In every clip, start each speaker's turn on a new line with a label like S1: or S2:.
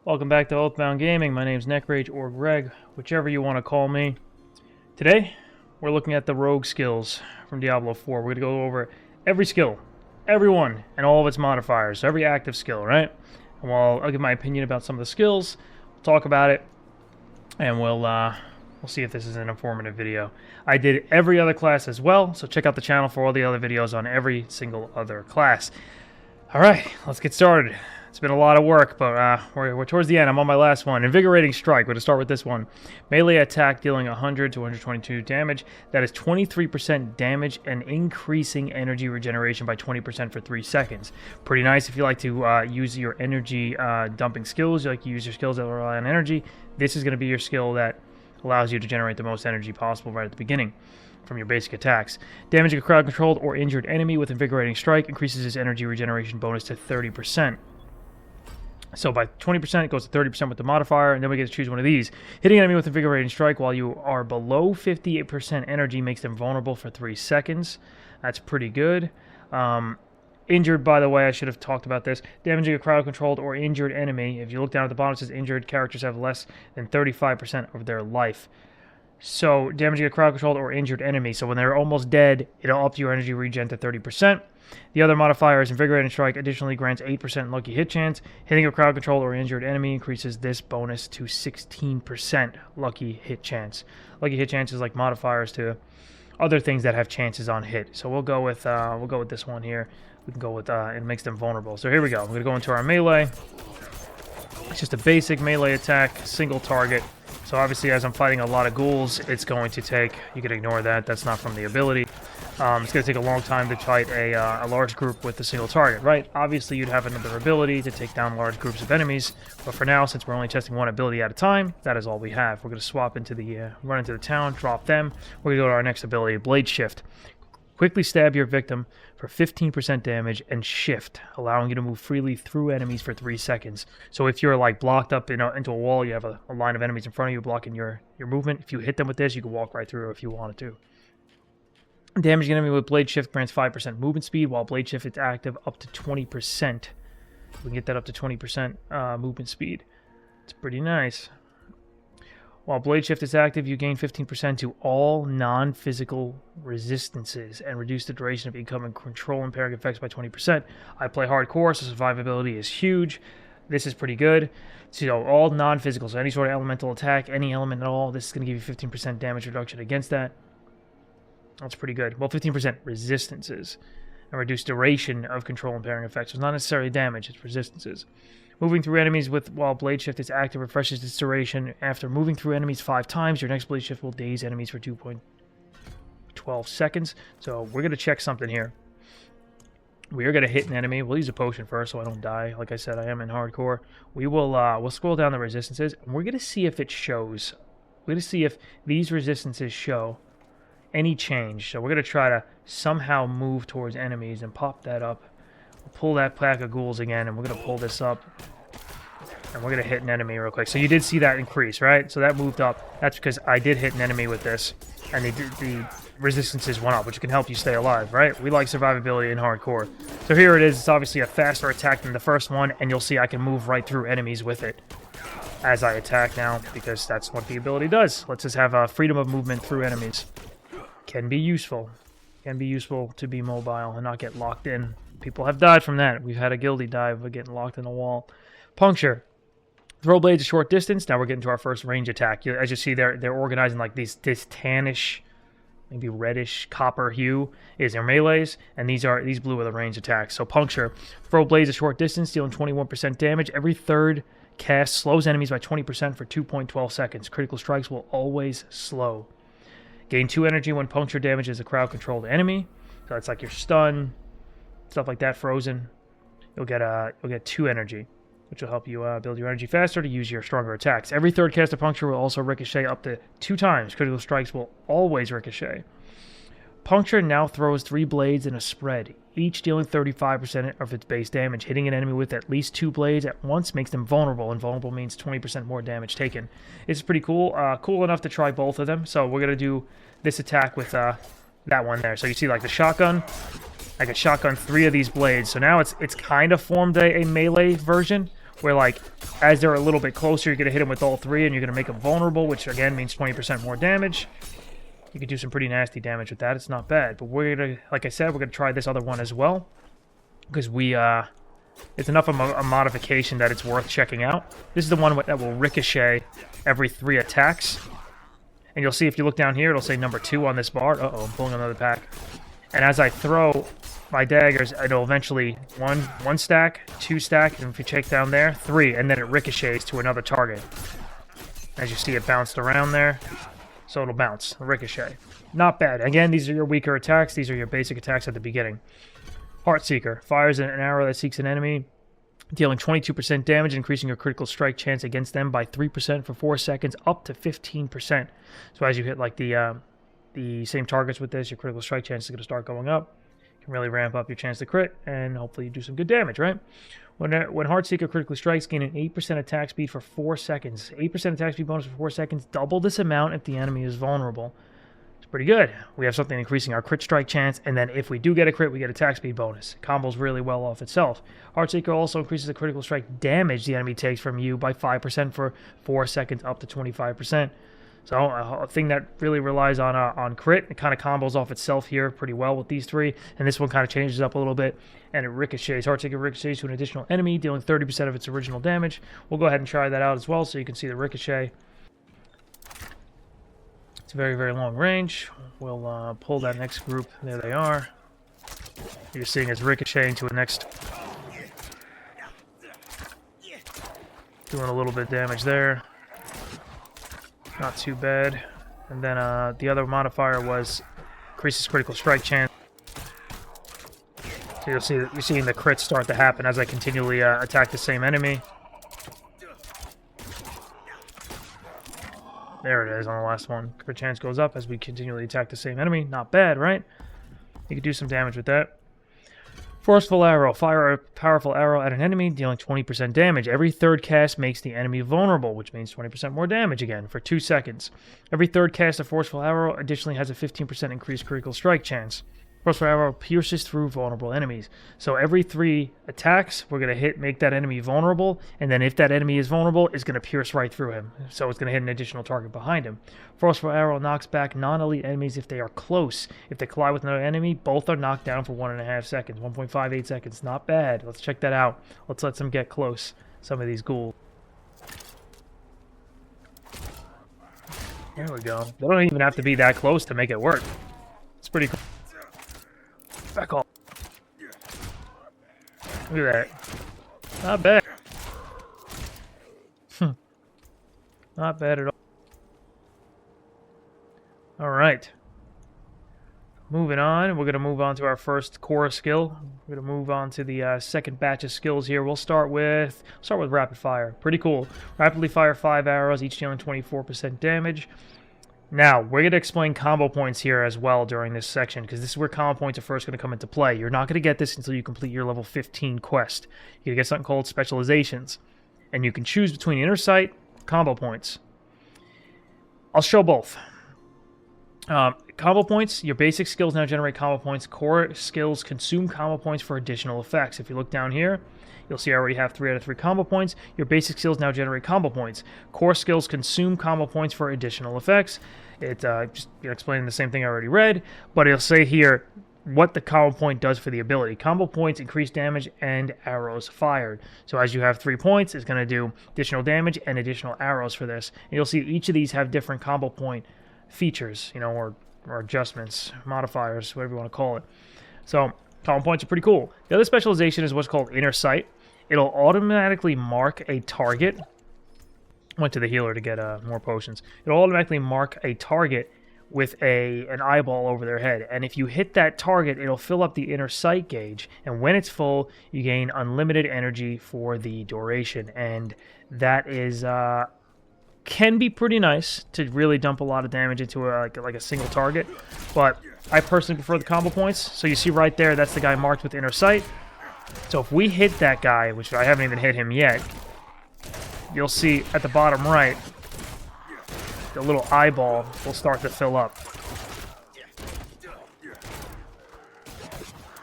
S1: Welcome back to Oathbound Gaming. My name's Nekrage or Greg, whichever you want to call me. Today, we're looking at the rogue skills from Diablo 4. We're going to go over every skill, every one, and all of its modifiers, so every active skill, right? And I'll give my opinion about some of the skills, we'll talk about it, and we'll see if this is an informative video. I did every other class as well, so check out the channel for all the other videos on every single other class. Alright, let's get started. It's been a lot of work, but we're towards the end. I'm on my last one. Invigorating Strike. We're going to start with this one. Melee attack dealing 100 to 122 damage. That is 23% damage and increasing energy regeneration by 20% for 3 seconds. Pretty nice if you like to use your energy dumping skills. You like to use your skills that rely on energy. This is going to be your skill that allows you to generate the most energy possible right at the beginning from your basic attacks. Damaging a crowd-controlled or injured enemy with Invigorating Strike increases its energy regeneration bonus to 30%. So by 20%, it goes to 30% with the modifier, and then we get to choose one of these. Hitting an enemy with Invigorating Strike while you are below 58% energy makes them vulnerable for 3 seconds. That's pretty good. Injured, by the way, I should have talked about this. Damaging a crowd-controlled or injured enemy. If you look down at the bottom, it says injured characters have less than 35% of their life. So damaging a crowd-controlled or injured enemy. So when they're almost dead, it'll up your energy regen to 30%. The other modifier is Invigorating Strike additionally grants 8% lucky hit chance. Hitting a crowd-controlled or injured enemy increases this bonus to 16% lucky hit chance. Lucky hit chance is like modifiers to other things that have chances on hit. So we'll go with this one here. We can go with it makes them vulnerable. So here we go. We're going to go into our melee. It's just a basic melee attack, single target. So obviously as I'm fighting a lot of ghouls, it's going to take, you can ignore that, that's not from the ability. It's going to take a long time to fight a large group with a single target, right? Obviously you'd have another ability to take down large groups of enemies, but for now, since we're only testing one ability at a time, that is all we have. We're going to swap into the, run into the town, drop them. We're going to go to our next ability, Blade Shift. Quickly stab your victim for 15% damage and shift, allowing you to move freely through enemies for 3 seconds. So if you're like blocked up into a wall, you have a line of enemies in front of you blocking your movement. If you hit them with this, you can walk right through if you wanted to. Damaging an enemy with Blade Shift grants 5% movement speed, while Blade Shift is active up to 20%. We can get that up to 20% movement speed. It's pretty nice. While Blade Shift is active, you gain 15% to all non-physical resistances and reduce the duration of incoming control impairing effects by 20%. I play hardcore, so survivability is huge. This is pretty good. So all non-physical, so any sort of elemental attack, any element at all, this is going to give you 15% damage reduction against that. That's pretty good. Well, 15% resistances and reduce duration of control impairing effects. So it's not necessarily damage, it's resistances. Moving through enemies while Blade Shift is active refreshes its duration. After moving through enemies 5 times, your next Blade Shift will daze enemies for 2.12 seconds. So we're going to check something here. We are going to hit an enemy. We'll use a potion first so I don't die. Like I said, I am in hardcore. We'll scroll down the resistances, and we're going to see if it shows. We're going to see if these resistances show any change. So we're going to try to somehow move towards enemies and pop that up. Pull that pack of ghouls again, and we're going to pull this up, and we're going to hit an enemy real quick. So you did see that increase, right? So that moved up. That's because I did hit an enemy with this, and the resistances went up, which can help you stay alive, right? We like survivability in hardcore. So here it is. It's obviously a faster attack than the first one, and you'll see I can move right through enemies with it as I attack now, because that's what the ability does. Let's just have freedom of movement through enemies. Can be useful. Can be useful to be mobile and not get locked in. People have died from that. We've had a guildie die by getting locked in a wall. Puncture. Throw blades a short distance. Now we're getting to our first range attack. As you see, they're organizing like this tannish, maybe reddish copper hue is their melees, and these blue are the range attacks. So puncture. Throw blades a short distance, dealing 21% damage. Every third cast slows enemies by 20% for 2.12 seconds. Critical strikes will always slow. Gain 2 energy when puncture damages a crowd-controlled enemy. So that's like your stun, stuff like that, frozen. You'll get 2 energy, which will help you build your energy faster to use your stronger attacks. Every third cast of puncture will also ricochet up to 2 times. Critical strikes will always ricochet. Puncture now throws 3 blades in a spread, each dealing 35% of its base damage. Hitting an enemy with at least 2 blades at once makes them vulnerable, and vulnerable means 20% more damage taken. It's pretty cool. Cool enough to try both of them. So we're going to do this attack with that one there. So you see like the shotgun. I could shotgun 3 of these blades. So now it's kind of formed a melee version where like as they're a little bit closer, you're going to hit them with all three and you're going to make them vulnerable, which again means 20% more damage. You can do some pretty nasty damage with that. It's not bad. But we're going to, like I said, we're going to try this other one as well. Because it's enough of a modification that it's worth checking out. This is the one that will ricochet every 3 attacks. And you'll see if you look down here, it'll say number 2 on this bar. Uh-oh, I'm pulling another pack. And as I throw my daggers, it'll eventually one stack, 2 stack, and if you check down there, 3, and then it ricochets to another target. As you see, it bounced around there. So it'll bounce, ricochet. Not bad. Again, these are your weaker attacks. These are your basic attacks at the beginning. Heartseeker fires an arrow that seeks an enemy, dealing 22% damage, increasing your critical strike chance against them by 3% for 4 seconds, up to 15%. So as you hit like the same targets with this, your critical strike chance is going to start going up. You can really ramp up your chance to crit, and hopefully you do some good damage, right? When Heartseeker critically strikes, gain an 8% attack speed for 4 seconds. 8% attack speed bonus for 4 seconds, double this amount if the enemy is vulnerable. It's pretty good. We have something increasing our crit strike chance, and then if we do get a crit, we get attack speed bonus. It combos really well off itself. Heartseeker also increases the critical strike damage the enemy takes from you by 5% for 4 seconds, up to 25%. So a thing that really relies on crit. It kind of combos off itself here pretty well with these 3. And this one kind of changes up a little bit. And it ricochets. Heartseeker ricochets to an additional enemy, dealing 30% of its original damage. We'll go ahead and try that out as well so you can see the ricochet. It's very, very long range. We'll pull that next group. There they are. You're seeing it's ricocheting to a next. Doing a little bit of damage there. Not too bad. And then the other modifier was increases critical strike chance. So you'll see that you're seeing the crits start to happen as I continually attack the same enemy. There it is on the last one. Crit chance goes up as we continually attack the same enemy. Not bad, right? You can do some damage with that. Forceful Arrow. Fire a powerful arrow at an enemy, dealing 20% damage. Every third cast makes the enemy vulnerable, which means 20% more damage again for 2 seconds. Every third cast of Forceful Arrow additionally has a 15% increased critical strike chance. Forceful Arrow pierces through vulnerable enemies. So every 3 attacks, we're going to make that enemy vulnerable, and then if that enemy is vulnerable, it's going to pierce right through him. So it's going to hit an additional target behind him. Forceful Arrow knocks back non-elite enemies if they are close. If they collide with another enemy, both are knocked down for 1.5 seconds. 1.58 seconds. Not bad. Let's check that out. Let's let some get close. Some of these ghouls. There we go. They don't even have to be that close to make it work. It's pretty cool. Back off. Look at that. Not bad. Not bad at all. Alright. Moving on. We're going to move on to our first core skill. We're going to move on to the second batch of skills here. We'll start with Rapid Fire. Pretty cool. Rapidly fire 5 arrows, each dealing 24% damage. Now, we're going to explain combo points here as well during this section, because this is where combo points are first going to come into play. You're not going to get this until you complete your level 15 quest. You're going to get something called specializations, and you can choose between inner sight, combo points. I'll show both. Combo points, your basic skills now generate combo points. Core skills consume combo points for additional effects. If you look down here, you'll see I already have 3 out of 3 combo points. Your basic skills now generate combo points. Core skills consume combo points for additional effects. It just explaining the same thing I already read, but it'll say here what the combo point does for the ability. Combo points increase damage and arrows fired. So as you have 3 points, it's going to do additional damage and additional arrows for this. And you'll see each of these have different combo point features, or adjustments, modifiers, whatever you want to call it. So combo points are pretty cool. The other specialization is what's called inner sight. It'll automatically mark a target. Went to the healer to get more potions. It'll automatically mark a target with an eyeball over their head. And if you hit that target, it'll fill up the inner sight gauge. And when it's full, you gain unlimited energy for the duration. And that is can be pretty nice to really dump a lot of damage into like a single target. But I personally prefer the combo points. So you see right there, that's the guy marked with inner sight. So if we hit that guy, which I haven't even hit him yet, you'll see at the bottom right, the little eyeball will start to fill up.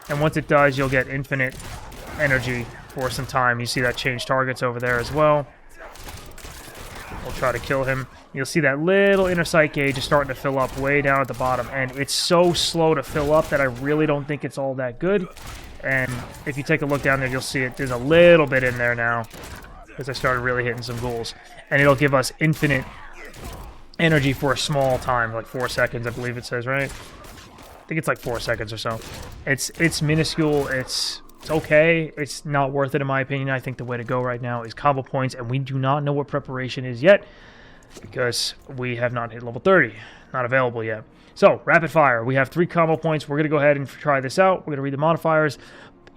S1: And once it does, you'll get infinite energy for some time. You see that change targets over there as well. We'll try to kill him. You'll see that little inner sight gauge is starting to fill up way down at the bottom, and it's so slow to fill up that I really don't think it's all that good. And if you take a look down there, you'll see it. There's a little bit in there now because I started really hitting some ghouls. And it'll give us infinite energy for a small time, like 4 seconds, I believe it says, right? I think it's like 4 seconds or so. It's minuscule. It's okay. It's not worth it, in my opinion. I think the way to go right now is combo points, and we do not know what preparation is yet because we have not hit level 30. Not available yet. So, rapid fire. We have 3 combo points. We're going to go ahead and try this out. We're going to read the modifiers.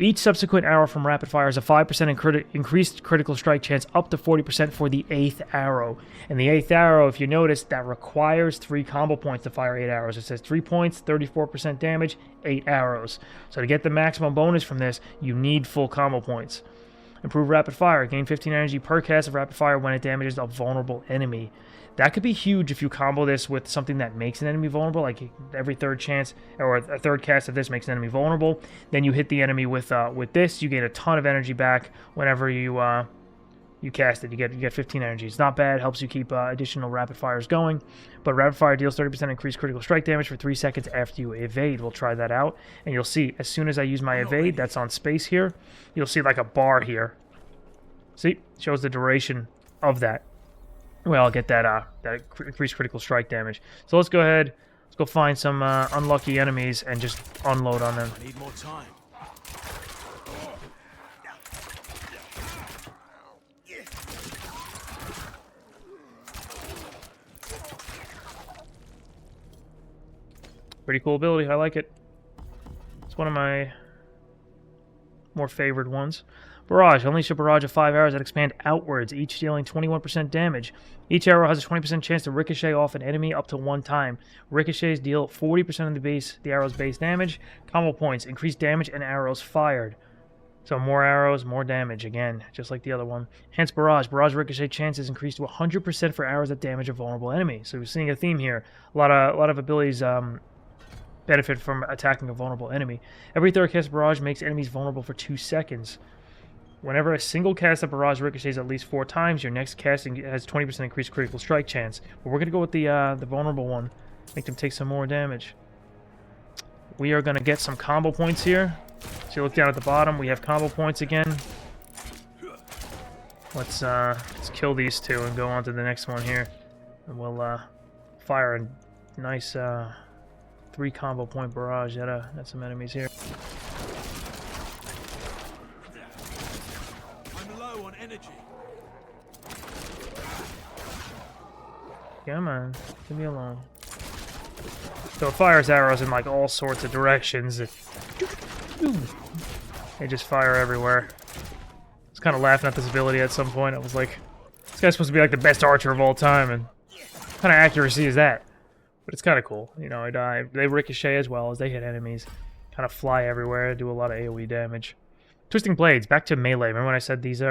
S1: Each subsequent arrow from rapid fire is a 5% increased critical strike chance up to 40% for the 8th arrow. And the 8th arrow, if you notice, that requires 3 combo points to fire 8 arrows. It says 3 points, 34% damage, 8 arrows. So to get the maximum bonus from this, you need full combo points. Improve rapid fire. Gain 15 energy per cast of rapid fire when it damages a vulnerable enemy. That could be huge if you combo this with something that makes an enemy vulnerable, like every third chance or a third cast of this makes an enemy vulnerable. Then you hit the enemy with this, you get a ton of energy back whenever you cast it. You get 15 energy. It's not bad. Helps you keep additional rapid fires going. But rapid fire deals 30% increased critical strike damage for 3 seconds after you evade. We'll try that out, and you'll see as soon as I use my evade, that's on space here. You'll see like a bar here. See, shows the duration of that. Well, I'll get that increased critical strike damage. So let's go ahead. Let's go find some unlucky enemies and just unload on them.
S2: I need more time.
S1: Pretty cool ability. I like it. It's one of my more favored ones. Barrage. Unleash a barrage of 5 arrows that expand outwards, each dealing 21% damage. Each arrow has a 20% chance to ricochet off an enemy up to 1 time. Ricochets deal 40% of the arrow's base damage. Combo points. Increase damage and arrows fired. So more arrows, more damage. Again, just like the other one. Hence Barrage. Barrage ricochet chance is increased to 100% for arrows that damage a vulnerable enemy. So we're seeing a theme here. A lot of abilities benefit from attacking a vulnerable enemy. Every third cast of Barrage makes enemies vulnerable for 2 seconds. Whenever a single cast of Barrage ricochets at least 4 times, your next casting has 20% increased critical strike chance. But we're going to go with the vulnerable one. Make them take some more damage. We are going to get some combo points here. So you look down at the bottom, we have combo points again. Let's kill these 2 and go on to the next one here. And we'll fire a nice 3 combo point barrage at some enemies here.
S2: Energy.
S1: Come on, leave me alone. So it fires arrows in like all sorts of directions. They just fire everywhere. I was kind of laughing at this ability at some point. I was like, this guy's supposed to be like the best archer of all time, and what kind of accuracy is that? But it's kind of cool. You know, they ricochet as well as they hit enemies. Kind of fly everywhere, do a lot of AoE damage. Twisting Blades, back to melee. Remember when I said these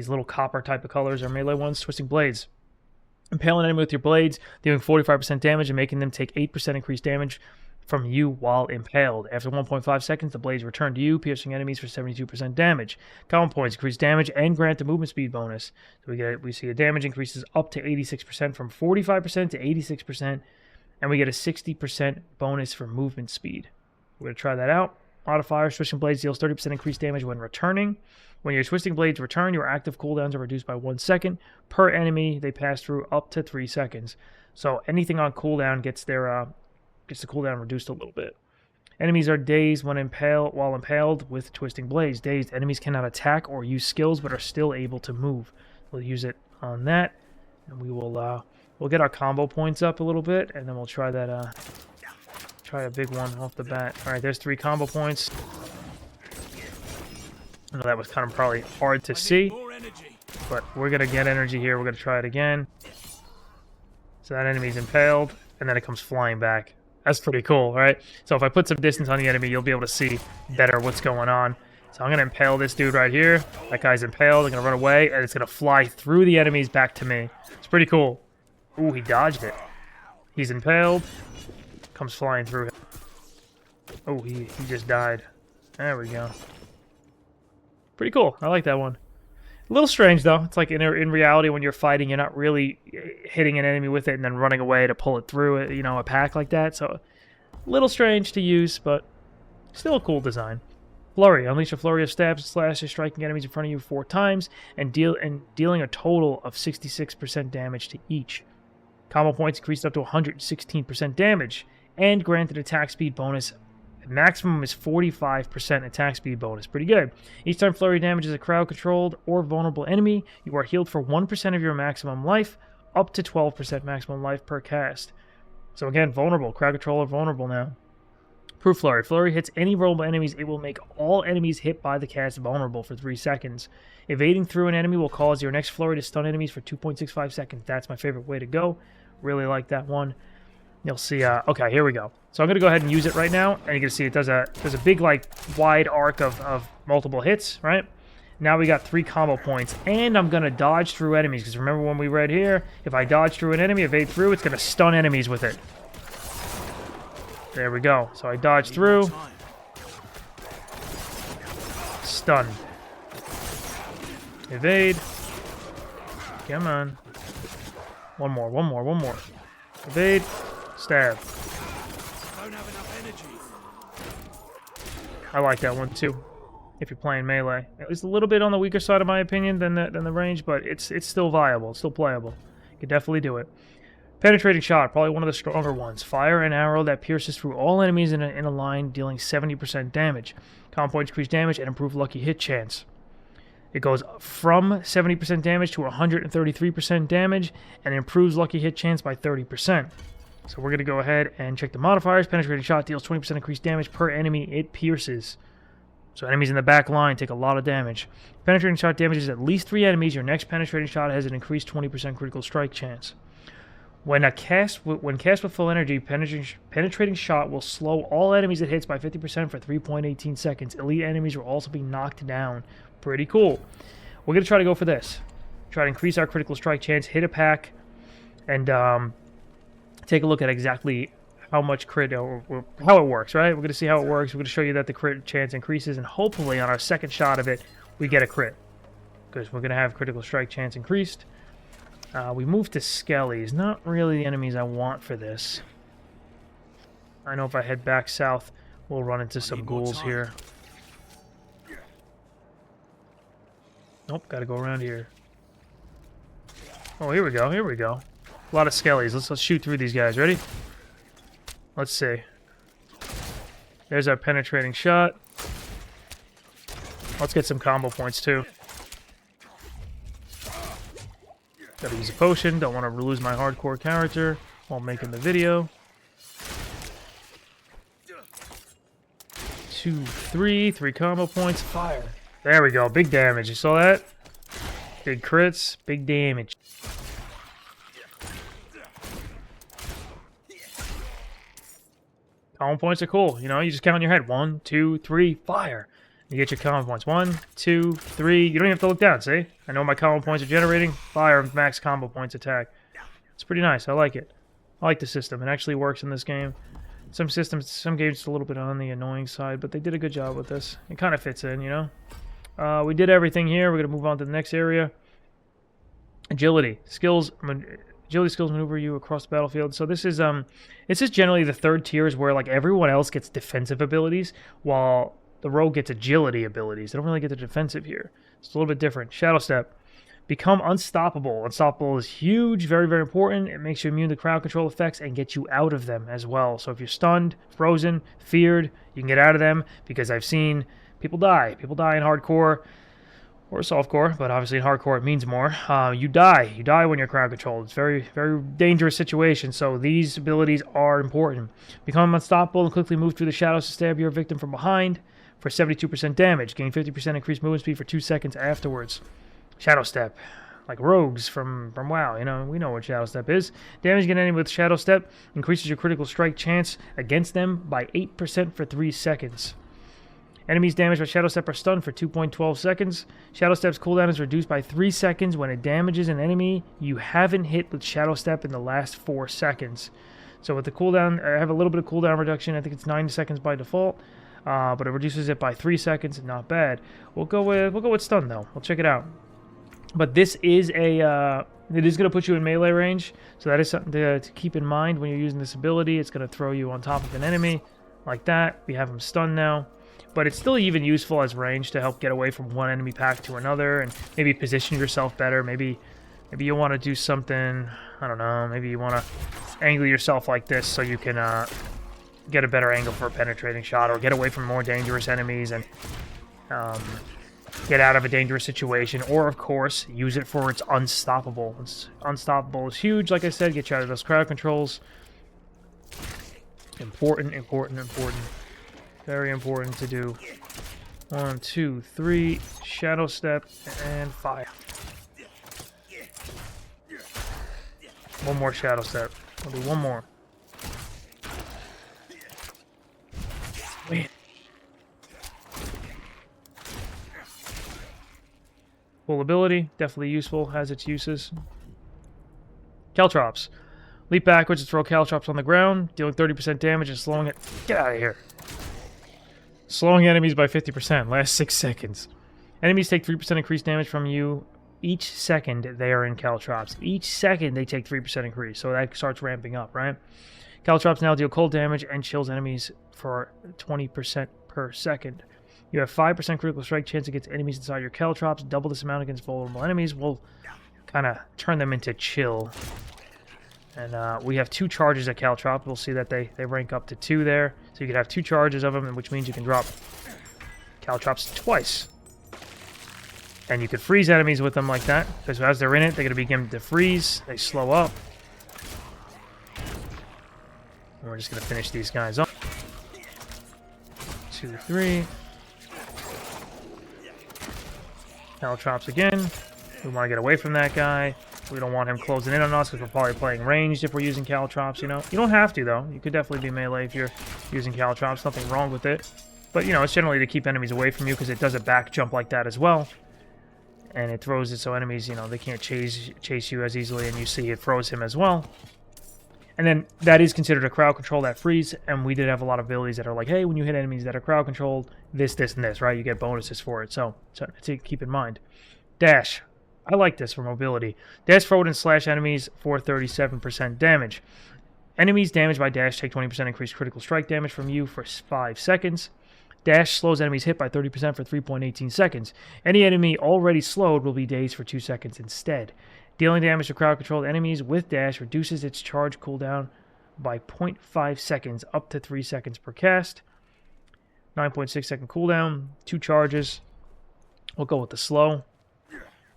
S1: little copper type of colors are melee ones? Twisting Blades. Impale an enemy with your blades, dealing 45% damage and making them take 8% increased damage from you while impaled. After 1.5 seconds, the blades return to you, piercing enemies for 72% damage. Common points increase damage and grant a movement speed bonus. So we see the damage increases up to 86% from 45% to 86%, and we get a 60% bonus for movement speed. We're going to try that out. Modifier, Twisting Blades deals 30% increased damage when returning. When your Twisting Blades return, your active cooldowns are reduced by 1 second. Per enemy, they pass through up to 3 seconds. So anything on cooldown gets the cooldown reduced a little bit. Enemies are dazed while impaled with Twisting Blades. Dazed enemies cannot attack or use skills, but are still able to move. We'll use it on that, and we'll get our combo points up a little bit, and then we'll try that. Try a big one off the bat. All right, there's 3 combo points. I know that was kind of probably hard to see, but we're going to get energy here. We're going to try it again. So that enemy's impaled, and then it comes flying back. That's pretty cool, right? So if I put some distance on the enemy, you'll be able to see better what's going on. So I'm going to impale this dude right here. That guy's impaled. I'm going to run away, and it's going to fly through the enemies back to me. It's pretty cool. Ooh, he dodged it. He's impaled. Comes flying through him. Oh, he just died. There we go. Pretty cool. I like that one. A little strange, though. It's like in reality, when you're fighting, you're not really hitting an enemy with it and then running away to pull it through, you know, a pack like that. So, a little strange to use, but still a cool design. Flurry. Unleash a flurry of stabs and slashes, striking enemies in front of you 4 times, and dealing a total of 66% damage to each. Combo points increased up to 116% damage, and granted attack speed bonus. Maximum is 45% attack speed bonus. Pretty good. Each time flurry damages a crowd-controlled or vulnerable enemy, you are healed for 1% of your maximum life, up to 12% maximum life per cast. So again, vulnerable. Crowd control are vulnerable now. Proof Flurry. Flurry hits any vulnerable enemies. It will make all enemies hit by the cast vulnerable for 3 seconds. Evading through an enemy will cause your next flurry to stun enemies for 2.65 seconds. That's my favorite way to go. Really like that one. You'll see, okay, here we go. So I'm going to go ahead and use it right now, and you can see it does a big, like, wide arc of multiple hits, right? Now we got 3 combo points, and I'm going to dodge through enemies, because remember when we read here, if I dodge through an enemy, evade through, it's going to stun enemies with it. There we go. So I dodge through. Stun. Evade. Come on. One more. Evade. Stab. I like that one too. If you're playing melee, it's a little bit on the weaker side, in my opinion, than the range, but it's still viable. It's still playable. You can definitely do it. Penetrating shot, probably one of the stronger ones. Fire an arrow that pierces through all enemies in a line, dealing 70% damage. Combo points increase damage and improve lucky hit chance. It goes from 70% damage to 133% damage and improves lucky hit chance by 30%. So we're going to go ahead and check the modifiers. Penetrating shot deals 20% increased damage per enemy it pierces. So enemies in the back line take a lot of damage. Penetrating shot damages at least 3 enemies. Your next penetrating shot has an increased 20% critical strike chance. When cast with full energy, penetrating shot will slow all enemies it hits by 50% for 3.18 seconds. Elite enemies will also be knocked down. Pretty cool. We're going to try to go for this. Try to increase our critical strike chance, hit a pack, and take a look at exactly how much crit, or how it works, right? We're going to see how it works. We're going to show you that the crit chance increases, and hopefully on our second shot of it, we get a crit. Because we're going to have critical strike chance increased. We move to Skellies. Not really the enemies I want for this. I know if I head back south, we'll run into some ghouls here. Nope, gotta go around here. Oh, here we go, A lot of Skellies. Let's shoot through these guys. Ready? Let's see. There's our penetrating shot. Let's get some combo points, too. Gotta use a potion. Don't want to lose my hardcore character while making the video. 2, 3 combo points. Fire. There we go. Big damage. You saw that? Big crits. Big damage. Combo points are cool. You know, you just count in your head. 1, 2, 3, fire. You get your combo points. 1, 2, 3. You don't even have to look down, see? I know my combo points are generating. Fire, max combo points attack. It's pretty nice. I like it. I like the system. It actually works in this game. Some systems, some games, it's a little bit on the annoying side, but they did a good job with this. It kind of fits in, you know? We did everything here. We're going to move on to the next area. Agility. Skills. Agility skills maneuver you across the battlefield. So this is generally the third tiers where like everyone else gets defensive abilities, while the rogue gets agility abilities. They don't really get the defensive here. It's a little bit different. Shadow Step. Become unstoppable. Unstoppable is huge, very, very important. It makes you immune to crowd control effects and gets you out of them as well. So if you're stunned, frozen, feared, you can get out of them, because I've seen people die. People die in hardcore or softcore, but obviously in hardcore it means more. You die. You die when you're crowd controlled. It's very, very dangerous situation, so these abilities are important. Become unstoppable and quickly move through the shadows to stab your victim from behind for 72% damage. Gain 50% increased movement speed for 2 seconds afterwards. Shadow Step. Like rogues from WoW, you know, we know what Shadow Step is. Damage an enemy with Shadow Step increases your critical strike chance against them by 8% for 3 seconds. Enemies damaged by Shadow Step are stunned for 2.12 seconds. Shadow Step's cooldown is reduced by 3 seconds when it damages an enemy you haven't hit with Shadow Step in the last 4 seconds. So with the cooldown, I have a little bit of cooldown reduction. I think it's 9 seconds by default. but it reduces it by 3 seconds. Not bad. We'll go with stun though. We'll check it out. But this is a it is going to put you in melee range, so that is something to keep in mind when you're using this ability. It's going to throw you on top of an enemy like that. We have him stunned now, but it's still even useful as range to help get away from one enemy pack to another and maybe position yourself better. Maybe you want to do something, I don't know, maybe you want to angle yourself like this so you can get a better angle for a penetrating shot, or get away from more dangerous enemies and get out of a dangerous situation, or of course use it for its unstoppable. Unstoppable is huge, like I said. Get you out of those crowd controls. Important. Very important to do. 1, 2, 3. Shadow step and fire. One more shadow step. We'll do one more. Wait. Full ability, definitely useful, has its uses. Caltrops. Leap backwards and throw caltrops on the ground, dealing 30% damage and slowing it. Get out of here. Slowing enemies by 50%, last 6 seconds. Enemies take 3% increased damage from you each second they are in caltrops. Each second they take 3% increase, so that starts ramping up, right? Caltrops now deal cold damage and chills enemies for 20% per second. You have 5% critical strike chance against enemies inside your caltrops. Double this amount against vulnerable enemies will kind of turn them into chill. And we have 2 charges at caltrop. We'll see that they rank up to 2 there. So you can have 2 charges of them, which means you can drop caltrops twice. And you can freeze enemies with them like that, because as they're in it, they're going to begin to freeze. They slow up. And we're just going to finish these guys up. 2, 3. Caltrops again. We want to get away from that guy. We don't want him closing in on us because we're probably playing ranged if we're using caltrops, you know. You don't have to, though. You could definitely be melee if you're using caltrops. Nothing wrong with it. But, you know, it's generally to keep enemies away from you because it does a back jump like that as well. And it throws it so enemies, you know, they can't chase you as easily, and you see it throws him as well. And then that is considered a crowd control, that freeze, and we did have a lot of abilities that are like, hey, when you hit enemies that are crowd controlled, this, and this, right? You get bonuses for it, so to keep in mind. Dash. I like this for mobility. Dash forward and slash enemies for 37% damage. Enemies damaged by dash take 20% increased critical strike damage from you for 5 seconds. Dash slows enemies hit by 30% for 3.18 seconds. Any enemy already slowed will be dazed for 2 seconds instead. Dealing damage to crowd-controlled enemies with dash reduces its charge cooldown by 0.5 seconds, up to 3 seconds per cast. 9.6 second cooldown, 2 charges. We'll go with the slow.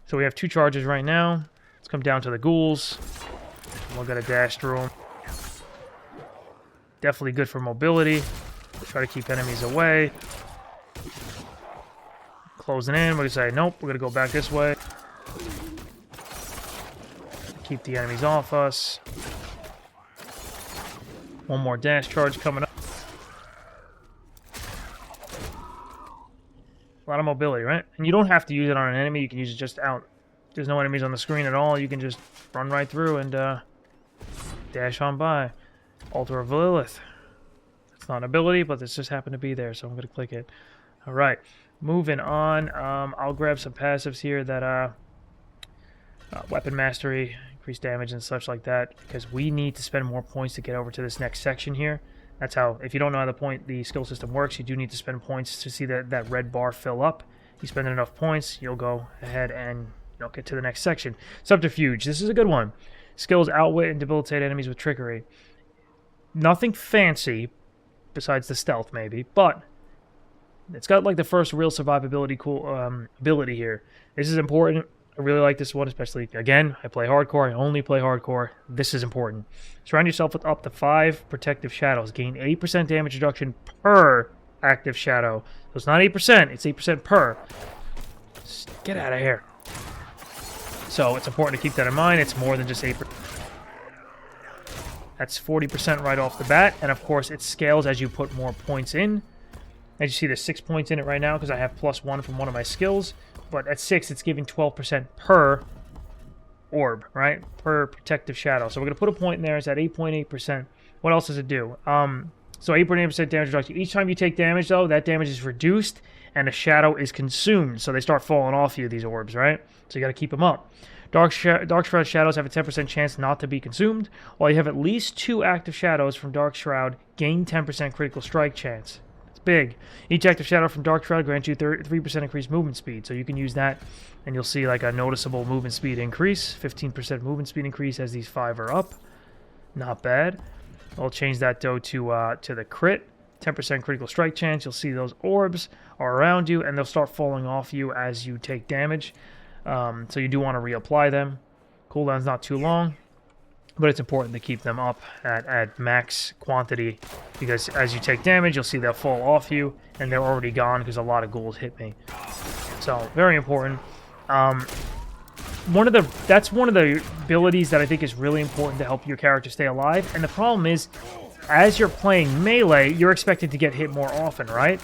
S1: So we have 2 charges right now. Let's come down to the ghouls. We're going to dash through them. Definitely good for mobility. Try to keep enemies away. Closing in, we're going to say, nope, we're going to go back this way. Keep the enemies off us. One more dash charge coming up. A lot of mobility, right? And you don't have to use it on an enemy. You can use it just out. There's no enemies on the screen at all. You can just run right through and dash on by. Altar of Lilith. It's not an ability, but this just happened to be there, so I'm going to click it. All right. Moving on. I'll grab some passives here that weapon mastery, increased damage and such like that, because we need to spend more points to get over to this next section here. That's how, if you don't know how the skill system works, you do need to spend points to see that red bar fill up. You spend enough points, you'll go ahead and get to the next section. Subterfuge. This is a good one. Skills outwit and debilitate enemies with trickery. Nothing fancy, besides the stealth maybe, but it's got like the first real survivability ability here. This is important. I really like this one, especially, again, I play hardcore. I only play hardcore. This is important. Surround yourself with up to 5 protective shadows. Gain 8% damage reduction per active shadow. So it's not 8%, it's 8% per. Just get out of here. So it's important to keep that in mind. It's more than just 8%. That's 40% right off the bat. And of course, it scales as you put more points in. As you see, there's 6 points in it right now because I have +1 from one of my skills. But at 6, it's giving 12% per orb, right? Per protective shadow. So we're going to put a point in there. It's at 8.8%. What else does it do? So 8.8% damage reduction. Each time you take damage, though, that damage is reduced and a shadow is consumed. So they start falling off you, these orbs, right? So you got to keep them up. Dark Shroud shadows have a 10% chance not to be consumed, while you have at least 2 active shadows from Dark Shroud gain 10% critical strike chance. It's big. Each active shadow from Dark Shroud grants you 3% increased movement speed, so you can use that, and you'll see like a noticeable movement speed increase, 15% movement speed increase as these 5 are up. Not bad. I'll change that though to the crit. 10% critical strike chance. You'll see those orbs are around you, and they'll start falling off you as you take damage. So you do want to reapply them. Cooldown's not too long, but it's important to keep them up at max quantity, because as you take damage, you'll see they'll fall off you, and they're already gone because a lot of ghouls hit me. So very important. That's one of the abilities that I think is really important to help your character stay alive. And the problem is, as you're playing melee, you're expected to get hit more often, right?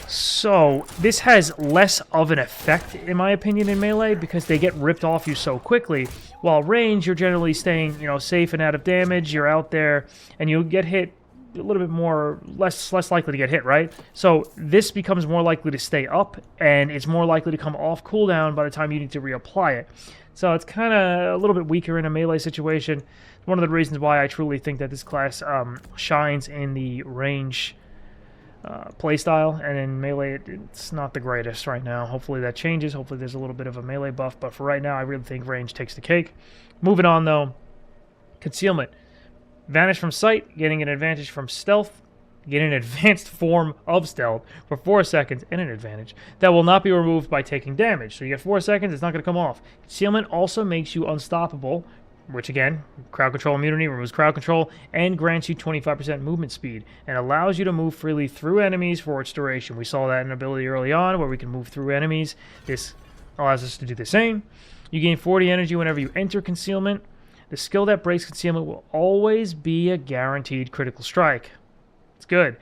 S1: So this has less of an effect, in my opinion, in melee, because they get ripped off you so quickly. While range, you're generally staying, safe and out of damage. You're out there, and you'll get hit a little bit more, less likely to get hit, right? So this becomes more likely to stay up, and it's more likely to come off cooldown by the time you need to reapply it. So it's kind of a little bit weaker in a melee situation. One of the reasons why I truly think that this class shines in the range playstyle, and in melee it's not the greatest right now. Hopefully that changes. Hopefully there's a little bit of a melee buff, but for right now I really think range takes the cake. Moving on though, concealment. Vanish from sight, getting an advantage from stealth, get an advanced form of stealth for 4 seconds and an advantage that will not be removed by taking damage. So you get 4 seconds, it's not going to come off. Concealment also makes you unstoppable, which again, crowd control immunity, removes crowd control, and grants you 25% movement speed, and allows you to move freely through enemies for its duration. We saw that in ability early on, where we can move through enemies. This allows us to do the same. You gain 40 energy whenever you enter concealment. The skill that breaks concealment will always be a guaranteed critical strike. It's good.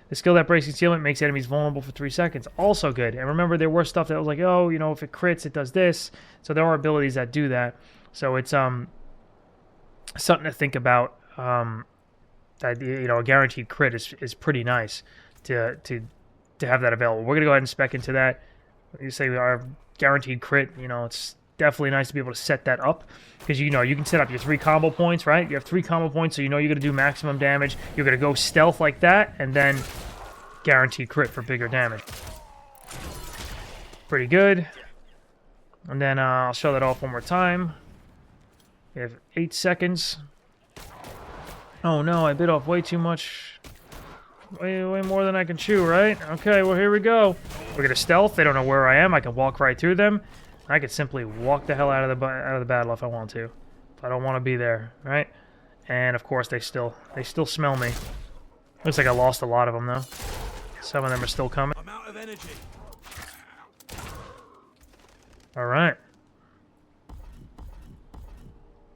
S1: The skill that breaks concealment makes enemies vulnerable for 3 seconds. Also good. And remember, there were stuff that was like, oh, if it crits, it does this. So there are abilities that do that. So it's something to think about. That a guaranteed crit is pretty nice to have that available. We're gonna go ahead and spec into that. You say our guaranteed crit. It's definitely nice to be able to set that up, because you can set up your 3 combo points, right? You have 3 combo points, so you're going to do maximum damage. You're going to go stealth like that, and then guaranteed crit for bigger damage. Pretty good. And then I'll show that off one more time. We have 8 seconds. Oh no, I bit off way too much. Way more than I can chew, right? Okay, well here we go. We're going to stealth. They don't know where I am. I can walk right through them. I could simply walk the hell out of the battle if I want to. If I don't want to be there, right? And of course they still smell me. Looks like I lost a lot of them though. Some of them are still coming.
S2: I'm out of energy.
S1: All right.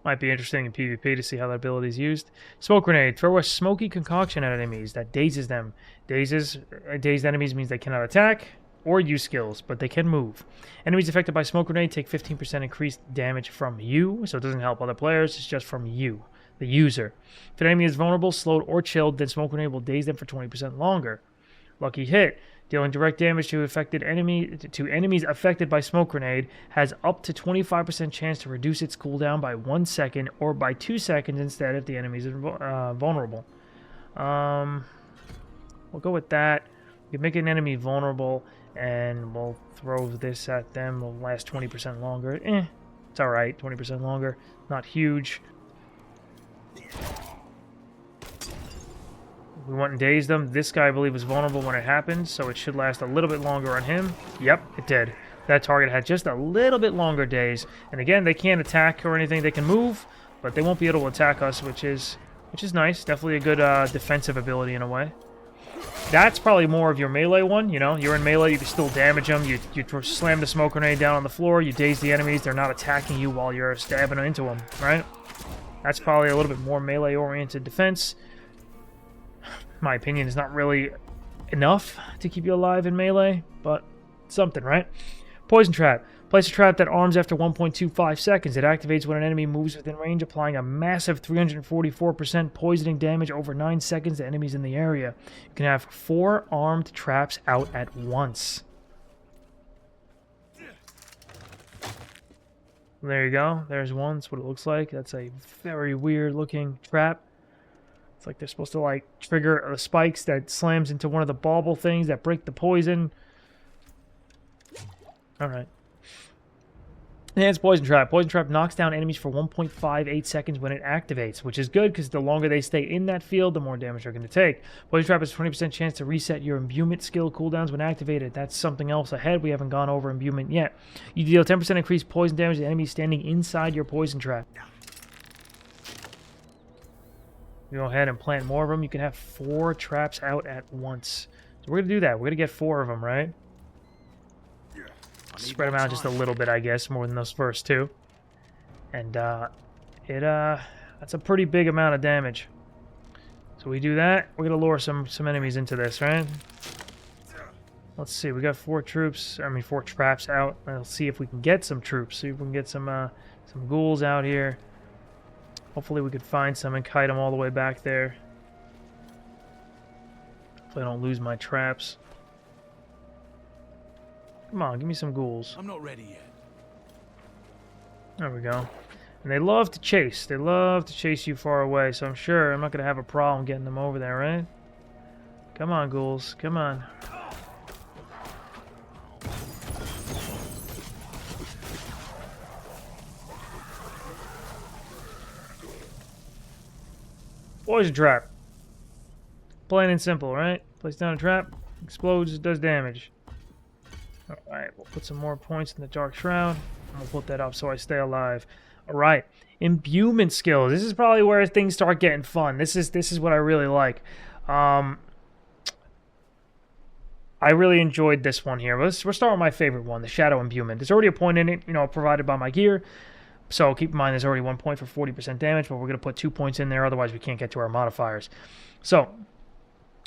S1: Might be interesting in PvP to see how that ability is used. Smoke grenade. Throw a smoky concoction at enemies that dazes them. Dazed enemies means they cannot attack or use skills, but they can move. Enemies affected by smoke grenade take 15% increased damage from you, so it doesn't help other players, it's just from you, the user. If an enemy is vulnerable, slowed, or chilled, then smoke grenade will daze them for 20% longer. Lucky hit. Dealing direct damage to enemies affected by smoke grenade has up to 25% chance to reduce its cooldown by 1 second or by 2 seconds instead if the enemy is vulnerable. We'll go with that. You make an enemy vulnerable, and we'll throw this at them. It'll last 20% longer. It's alright, 20% longer. Not huge. We went and dazed them. This guy, I believe, was vulnerable when it happened, so it should last a little bit longer on him. Yep, it did. That target had just a little bit longer daze. And again, they can't attack or anything. They can move, but they won't be able to attack us, which is nice. Definitely a good defensive ability in a way. That's probably more of your melee one, You're in melee, you can still damage them. You slam the smoke grenade down on the floor, you daze the enemies, they're not attacking you while you're stabbing into them, right? That's probably a little bit more melee-oriented defense. My opinion is not really enough to keep you alive in melee, but something, right? Poison trap. Place a trap that arms after 1.25 seconds. It activates when an enemy moves within range, applying a massive 344% poisoning damage over 9 seconds to enemies in the area. You can have 4 armed traps out at once. There you go. There's one. That's what it looks like. That's a very weird looking trap. It's like they're supposed to like trigger the spikes that slams into one of the bauble things that break the poison. Alright. Enhanced Poison Trap. Poison Trap knocks down enemies for 1.58 seconds when it activates, which is good because the longer they stay in that field, the more damage they're going to take. Poison Trap has a 20% chance to reset your Imbuement skill cooldowns when activated. That's something else ahead. We haven't gone over Imbuement yet. You deal 10% increased poison damage to enemies standing inside your Poison Trap. You go ahead and plant more of them. You can have 4 traps out at once. So we're going to do that. We're going to get 4 of them, right? Spread them out just a little bit, I guess, more than those first 2. And that's a pretty big amount of damage. So we do that. We're going to lure some enemies into this, right? Let's see. We got 4 traps out. Let's see if we can get some troops. See if we can get some ghouls out here. Hopefully we could find some and kite them all the way back there. Hopefully I don't lose my traps. Come on, give me some ghouls.
S2: I'm not ready yet.
S1: There we go. And they love to chase. They love to chase you far away, so I'm sure I'm not going to have a problem getting them over there, right? Come on, ghouls. Come on. Poison trap. Plain and simple, right? Place down a trap, explodes, does damage. Alright, we'll put some more points in the Dark Shroud. I'll put that up so I stay alive. Alright, Imbuement Skills. This is probably where things start getting fun. This is what I really like. I really enjoyed this one here. We'll start with my favorite one, the Shadow Imbuement. There's already a point in it, provided by my gear. So keep in mind there's already 1 point for 40% damage, but we're going to put 2 points in there, otherwise we can't get to our modifiers. So,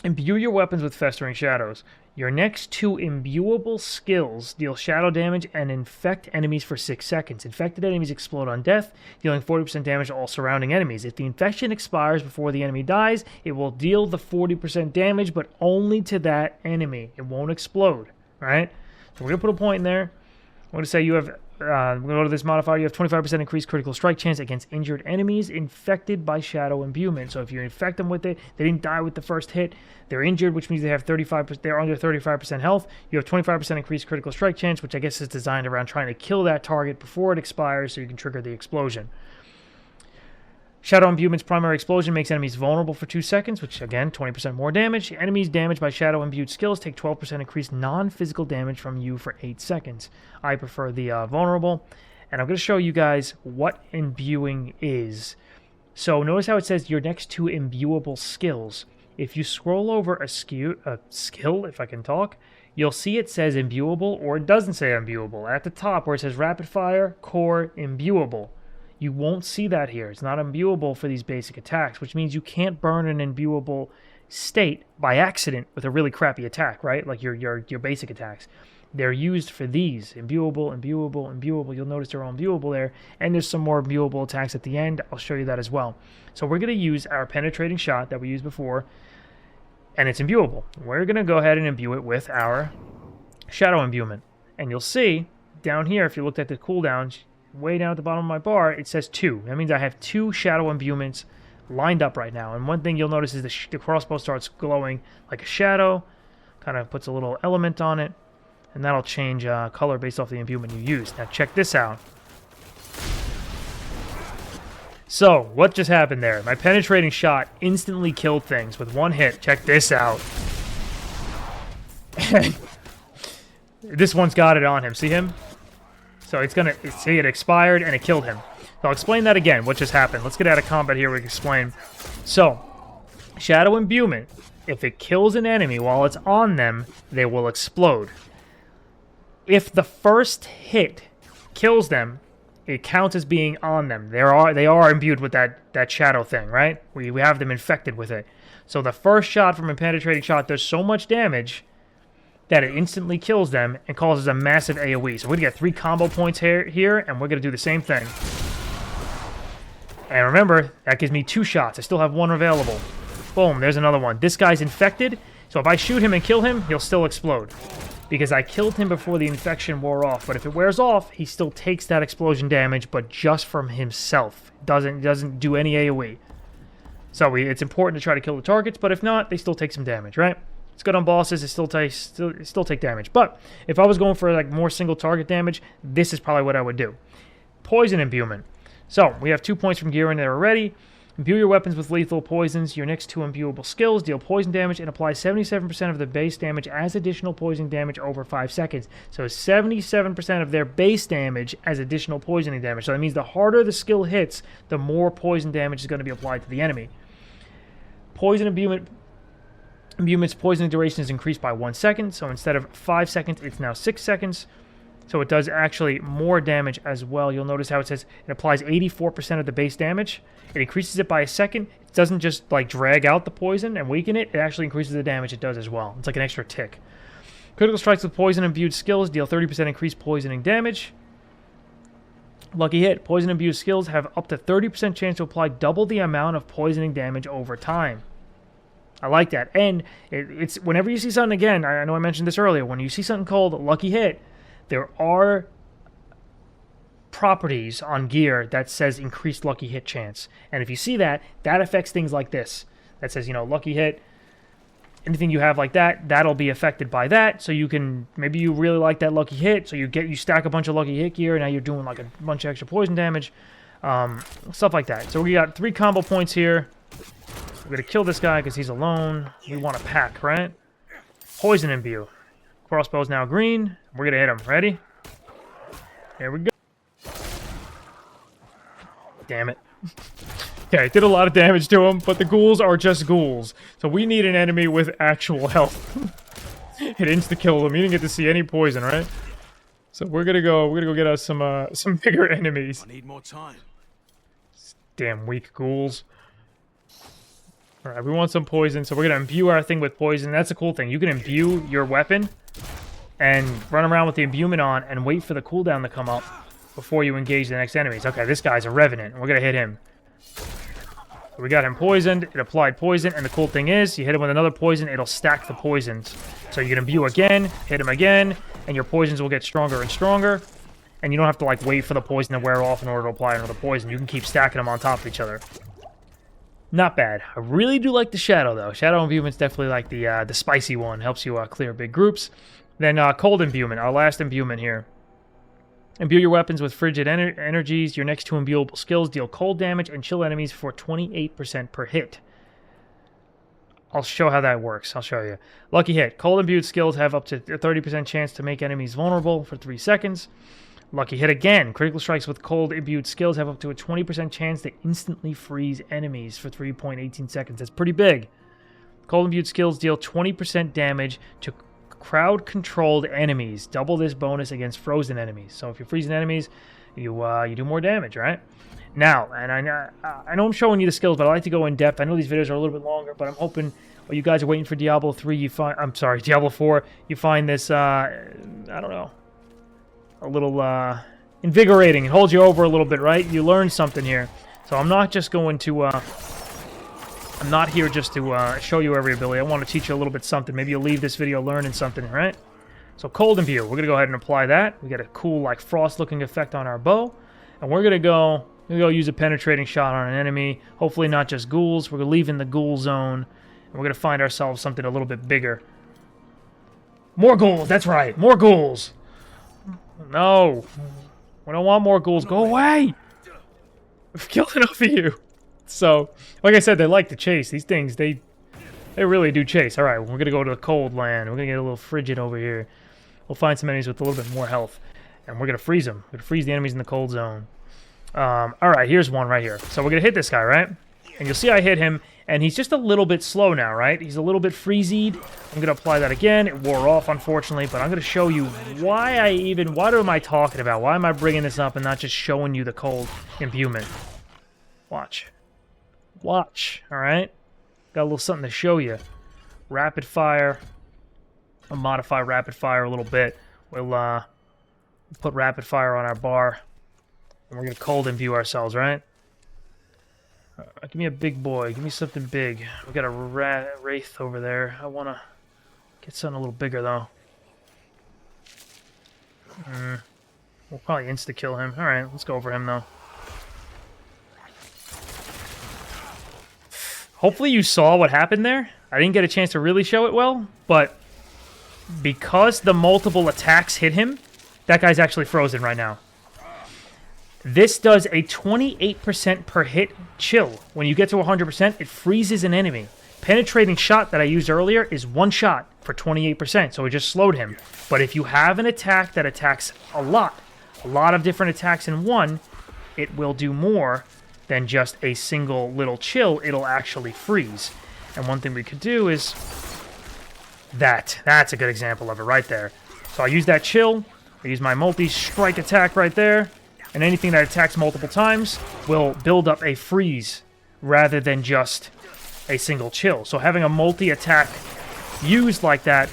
S1: imbue your weapons with Festering Shadows. Your next 2 imbuable skills deal shadow damage and infect enemies for 6 seconds. Infected enemies explode on death, dealing 40% damage to all surrounding enemies. If the infection expires before the enemy dies, it will deal the 40% damage, but only to that enemy. It won't explode, right? So we're going to put a point in there. I'm going to say you have... we're going to go to this modifier. You have 25% increased critical strike chance against injured enemies infected by Shadow Imbuement. So if you infect them with it, they didn't die with the first hit, they're injured, which means they have 35%. They're under 35% health. You have 25% increased critical strike chance, which I guess is designed around trying to kill that target before it expires, so you can trigger the explosion. Shadow Imbuement's primary explosion makes enemies vulnerable for 2 seconds, which, again, 20% more damage. Enemies damaged by Shadow Imbued skills take 12% increased non-physical damage from you for 8 seconds. I prefer the vulnerable, and I'm going to show you guys what imbuing is. So notice how it says your next 2 imbuable skills. If you scroll over a skill, if I can talk, you'll see it says imbuable, or it doesn't say imbuable. At the top where it says rapid fire, core, imbuable. You won't see that here. It's not imbuable for these basic attacks, which means you can't burn an imbuable state by accident with a really crappy attack, right? Like your basic attacks. They're used for these. Imbuable, imbuable, imbuable. You'll notice they're all imbuable there. And there's some more imbuable attacks at the end. I'll show you that as well. So we're going to use our penetrating shot that we used before, and it's imbuable. We're going to go ahead and imbue it with our Shadow Imbuement. And you'll see down here, if you looked at the cooldowns, way down at the bottom of my bar, it says 2. That means I have 2 Shadow Imbuments lined up right now. And one thing you'll notice is the crossbow starts glowing like a shadow, kind of puts a little element on it, and that'll change color based off the imbuement you use. Now check this out. So, what just happened there? My penetrating shot instantly killed things with 1 hit. Check this out. This one's got it on him. See him? So it's going to, see, it expired and it killed him. So I'll explain that again, what just happened. Let's get out of combat here, we can explain. So, Shadow Imbuement, if it kills an enemy while it's on them, they will explode. If the first hit kills them, it counts as being on them. They are imbued with that shadow thing, right? We have them infected with it. So the first shot from a penetrating shot does so much damage that it instantly kills them and causes a massive AoE. So we're going to get 3 combo points here, and we're going to do the same thing. And remember, that gives me 2 shots. I still have 1 available. Boom, there's another one. This guy's infected, so if I shoot him and kill him, he'll still explode. Because I killed him before the infection wore off. But if it wears off, he still takes that explosion damage, but just from himself. Doesn't do any AoE. So it's important to try to kill the targets, but if not, they still take some damage, right? It's good on bosses, it still take damage. But if I was going for like more single target damage, this is probably what I would do. Poison imbuement. So we have 2 points from gear in there already. Imbue your weapons with lethal poisons. Your next 2 imbuable skills deal poison damage and apply 77% of the base damage as additional poison damage over 5 seconds. So 77% of their base damage as additional poisoning damage. So that means the harder the skill hits, the more poison damage is going to be applied to the enemy. Poison imbuement's poisoning duration is increased by 1 second. So instead of 5 seconds, it's now 6 seconds. So it does actually more damage as well. You'll notice how it says it applies 84% of the base damage. It increases it by a second. It doesn't just like drag out the poison and weaken it. It actually increases the damage it does as well. It's like an extra tick. Critical strikes with poison imbued skills deal 30% increased poisoning damage. Lucky hit. Poison imbued skills have up to 30% chance to apply double the amount of poisoning damage over time. I like that. And it's whenever you see something, again, I know I mentioned this earlier, when you see something called Lucky Hit, there are properties on gear that says increased lucky hit chance. And if you see that, that affects things like this. That says, you know, lucky hit. Anything you have like that, that'll be affected by that. So you can, maybe you really like that lucky hit, so you stack a bunch of lucky hit gear, and now you're doing like a bunch of extra poison damage. Stuff like that. So we got 3 combo points here. We're going to kill this guy because he's alone. We want to pack, right? Poison imbue. Crossbow is now green. We're going to hit him. Ready? Here we go. Damn it. Okay, did a lot of damage to him, but the ghouls are just ghouls. So we need an enemy with actual health. It insta-killed him. You didn't get to see any poison, right? So we're gonna go get us some bigger enemies.
S2: I need more time.
S1: Damn weak ghouls. Alright, we want some poison, so we're gonna imbue our thing with poison. That's a cool thing. You can imbue your weapon and run around with the imbuement on and wait for the cooldown to come up before you engage the next enemies. Okay, this guy's a revenant. We're gonna hit him. We got him poisoned. It applied poison, and the cool thing is, you hit him with another poison, it'll stack the poisons. So you can imbue again, hit him again, and your poisons will get stronger and stronger. And you don't have to like wait for the poison to wear off in order to apply another poison. You can keep stacking them on top of each other. Not bad. I really do like the Shadow, though. Shadow Imbuement's definitely like the spicy one. Helps you clear big groups. Then Cold Imbuement, our last imbuement here. Imbue your weapons with frigid energies. Your next 2 imbuable skills deal cold damage and chill enemies for 28% per hit. I'll show how that works. I'll show you. Lucky hit. Cold imbued skills have up to a 30% chance to make enemies vulnerable for 3 seconds. Lucky hit again. Critical strikes with cold imbued skills have up to a 20% chance to instantly freeze enemies for 3.18 seconds. That's pretty big. Cold imbued skills deal 20% damage to crowd-controlled enemies. Double this bonus against frozen enemies. So if you're freezing enemies, you do more damage, right? Now, and I know I'm showing you the skills, but I like to go in depth. I know these videos are a little bit longer, but I'm hoping while you guys are waiting for Diablo 3, Diablo 4, you find this, I don't know, a little invigorating. It holds you over a little bit, right? You learn something here. So I'm not just going to, I'm not here just to show you every ability. I want to teach you a little bit something. Maybe you'll leave this video learning something, right? So Cold Imbue, we're going to go ahead and apply that. We got a cool, like, frost-looking effect on our bow. And we're going to go use a penetrating shot on an enemy. Hopefully not just ghouls. We're going to leave in the ghoul zone. And we're going to find ourselves something a little bit bigger. More ghouls, that's right. More ghouls. No. We don't want more ghouls. Go away. We've killed enough of you. So, like I said, they like to chase. These things, they really do chase. All right, we're going to go to the cold land. We're going to get a little frigid over here. We'll find some enemies with a little bit more health. And we're going to freeze them. We're going to freeze the enemies in the cold zone. All right, here's one right here. So we're going to hit this guy, right? And you'll see I hit him, and he's just a little bit slow now, right? He's a little bit freezied. I'm going to apply that again. It wore off, unfortunately, but I'm going to show you what am I talking about? Why am I bringing this up and not just showing you the cold imbuement? Watch. Watch, all right? Got a little something to show you. Rapid fire. I'll modify rapid fire a little bit. We'll put rapid fire on our bar. And we're going to cold imbue ourselves, right? Give me a big boy. Give me something big. We got a wraith over there. I want to get something a little bigger, though. We'll probably insta-kill him. Alright, let's go for him, though. Hopefully you saw what happened there. I didn't get a chance to really show it well, but because the multiple attacks hit him, that guy's actually frozen right now. This does a 28% per hit chill. When you get to 100%, it freezes an enemy. Penetrating shot that I used earlier is one shot for 28%, so it just slowed him. But if you have an attack that attacks a lot of different attacks in one, it will do more than just a single little chill. It'll actually freeze. And one thing we could do is that. That's a good example of it right there. So I use that chill. I use my multi-strike attack right there. And anything that attacks multiple times will build up a freeze rather than just a single chill. So having a multi-attack used like that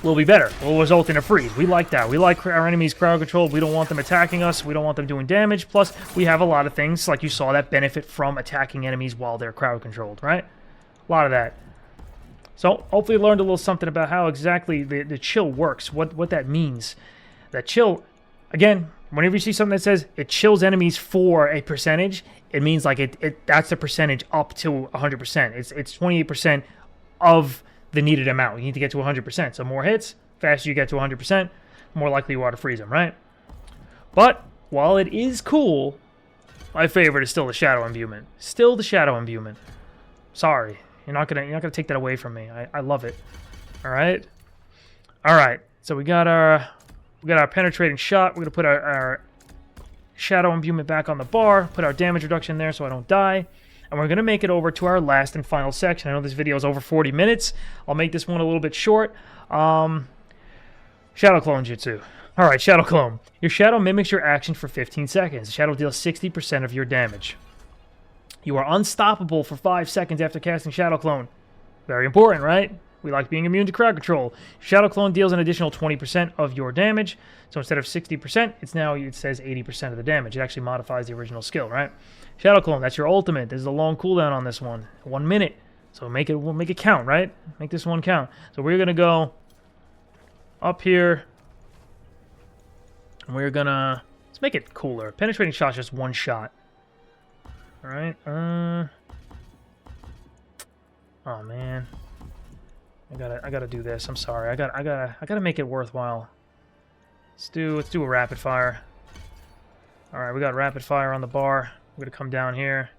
S1: will be better. Will result in a freeze. We like that. We like our enemies crowd controlled. We don't want them attacking us. We don't want them doing damage. Plus, we have a lot of things, like you saw, that benefit from attacking enemies while they're crowd controlled, right? A lot of that. So, hopefully you learned a little something about how exactly the chill works, what that means. That chill, again, whenever you see something that says it chills enemies for a percentage, it means like that's the percentage up to 100%. It's 28% of the needed amount. You need to get to 100%. So more hits, faster you get to 100%, more likely you are to freeze them, right? But while it is cool, my favorite is still the shadow imbuement. Still the shadow imbuement. Sorry, you're not gonna take that away from me. I love it. All right. So we got our penetrating shot. We're gonna put our shadow imbuement back on the bar. Put our damage reduction there so I don't die. And we're going to make it over to our last and final section. I know this video is over 40 minutes. I'll make this one a little bit short. Shadow Clone Jutsu. Alright, Shadow Clone. Your Shadow mimics your action for 15 seconds. The Shadow deals 60% of your damage. You are unstoppable for 5 seconds after casting Shadow Clone. Very important, right? We like being immune to crowd control. Shadow Clone deals an additional 20% of your damage. So instead of 60%, it says 80% of the damage. It actually modifies the original skill, right? Shadow Clone, that's your ultimate. There's a long cooldown on this one. 1 minute. So we'll make it count, right? Make this one count. So we're going to go up here. And we're going to... Let's make it cooler. Penetrating shot's just one shot. Alright. Oh, man. I gotta do this. I'm sorry. I gotta make it worthwhile. Let's do a rapid fire. Alright, we got rapid fire on the bar. We're gonna come down here.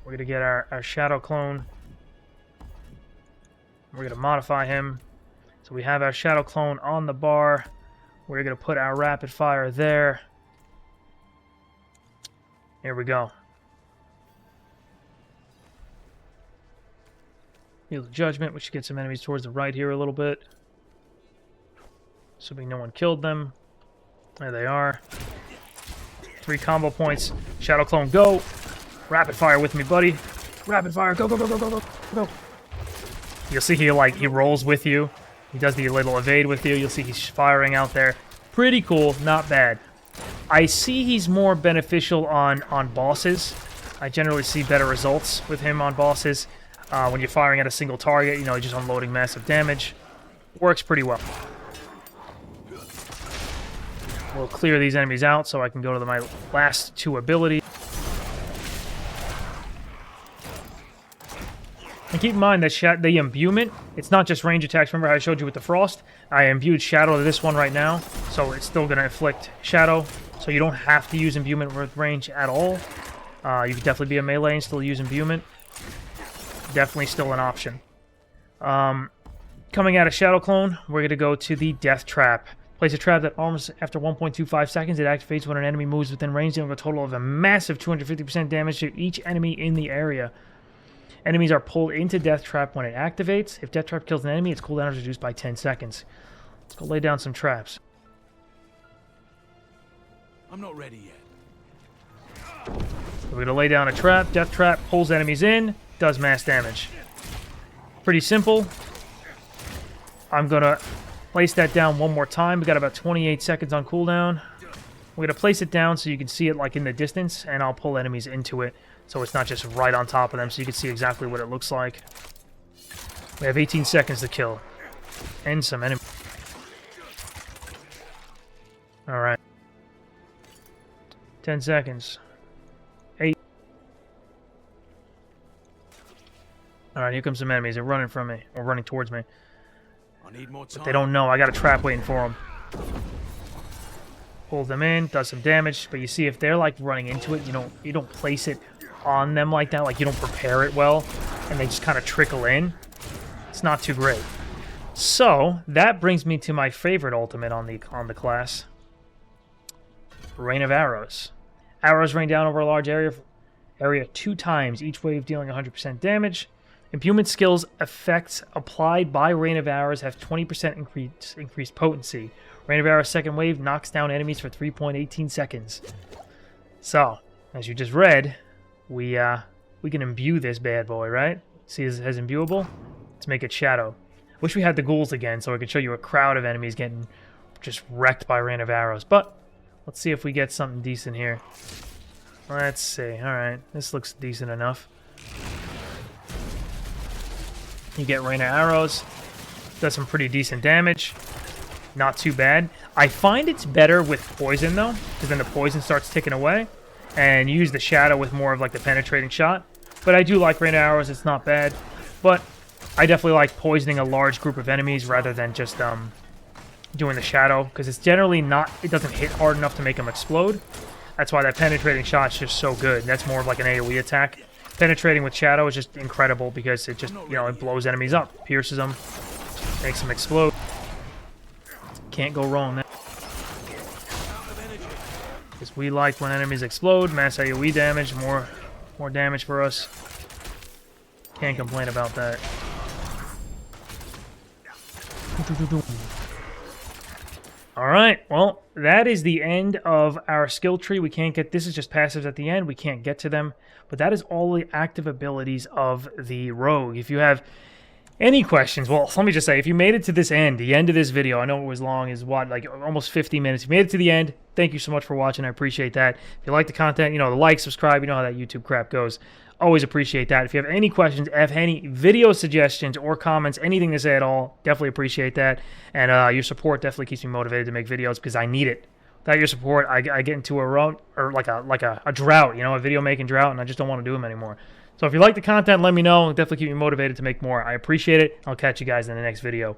S1: We're gonna get our Shadow Clone. We're gonna modify him. So we have our Shadow Clone on the bar. We're gonna put our rapid fire there. Here we go. Heal the Judgment, which gets some enemies towards the right here a little bit. Assuming no one killed them. There they are. 3 combo points. Shadow Clone, go! Rapid fire with me, buddy. Rapid fire, go, go, go, go, go, go, go. You'll see he rolls with you. He does the little evade with you. You'll see he's firing out there. Pretty cool, not bad. I see he's more beneficial on bosses. I generally see better results with him on bosses. When you're firing at a single target, you know, just unloading massive damage. Works pretty well. We'll clear these enemies out so I can go to my last 2 abilities. And keep in mind that the imbuement, it's not just range attacks. Remember how I showed you with the frost? I imbued shadow to this one right now, so it's still going to inflict shadow. So you don't have to use imbuement with range at all. You could definitely be a melee and still use imbuement. Definitely still an option. Coming out of Shadow Clone, we're going to go to the Death Trap. Place a trap that arms after 1.25 seconds. It activates when an enemy moves within range, dealing a total of a massive 250% damage to each enemy in the area. Enemies are pulled into Death Trap when it activates. If Death Trap kills an enemy, its cooldown is reduced by 10 seconds. Let's go lay down some traps.
S2: I'm not ready yet.
S1: We're going to lay down a trap. Death Trap pulls enemies in, does mass damage. Pretty simple. I'm going to place that down one more time. We got about 28 seconds on cooldown. We're going to place it down so you can see it like in the distance, and I'll pull enemies into it so it's not just right on top of them, so you can see exactly what it looks like. We have 18 seconds to kill. And some enemies. Alright. 10 seconds. 8. Alright, here comes some enemies. They're running from me, or running towards me.
S2: I need more time.
S1: But they don't know. I got a trap waiting for them. Pull them in, does some damage, but you see if they're like running into it, you don't place it on them like that, like you don't prepare it well, and they just kind of trickle in. It's not too great. So that brings me to my favorite ultimate on the class. Rain of Arrows. Arrows rain down over a large area 2 times, each wave dealing 100% damage. Imbuement Skills effects applied by Rain of Arrows have 20% increased potency. Rain of Arrows second wave knocks down enemies for 3.18 seconds. So, as you just read, we can imbue this bad boy, right? See it has imbuable? Let's make it shadow. Wish we had the ghouls again so I could show you a crowd of enemies getting just wrecked by Rain of Arrows. But let's see if we get something decent here. Let's see. Alright, this looks decent enough. You get Rain of Arrows. Does some pretty decent damage. Not too bad. I find it's better with poison, though, because then the poison starts ticking away. And you use the shadow with more of like the penetrating shot. But I do like Rain of Arrows. It's not bad. But I definitely like poisoning a large group of enemies rather than just doing the shadow, because it's generally not, it doesn't hit hard enough to make them explode. That's why that penetrating shot's just so good. That's more of like an AoE attack. Penetrating with shadow is just incredible because it just, it blows enemies up, pierces them, makes them explode. Can't go wrong there. Because we like when enemies explode, mass AoE damage, more damage for us. Can't complain about that. Alright, well, that is the end of our skill tree. We can't get, this is just passives at the end, we can't get to them. But that is all the active abilities of the rogue. If you have any questions, well, let me just say, if you made it to this end, the end of this video, I know it was long, is what, like almost 50 minutes. If you made it to the end, thank you so much for watching, I appreciate that. If you like the content, the like, subscribe, you know how that YouTube crap goes. Always appreciate that. If you have any questions, have any video suggestions or comments, anything to say at all, definitely appreciate that. And your support definitely keeps me motivated to make videos because I need it. Without your support, I get into a rut, or like a drought, a video making drought, and I just don't want to do them anymore. So if you like the content, let me know. It'll definitely keep me motivated to make more. I appreciate it. I'll catch you guys in the next video.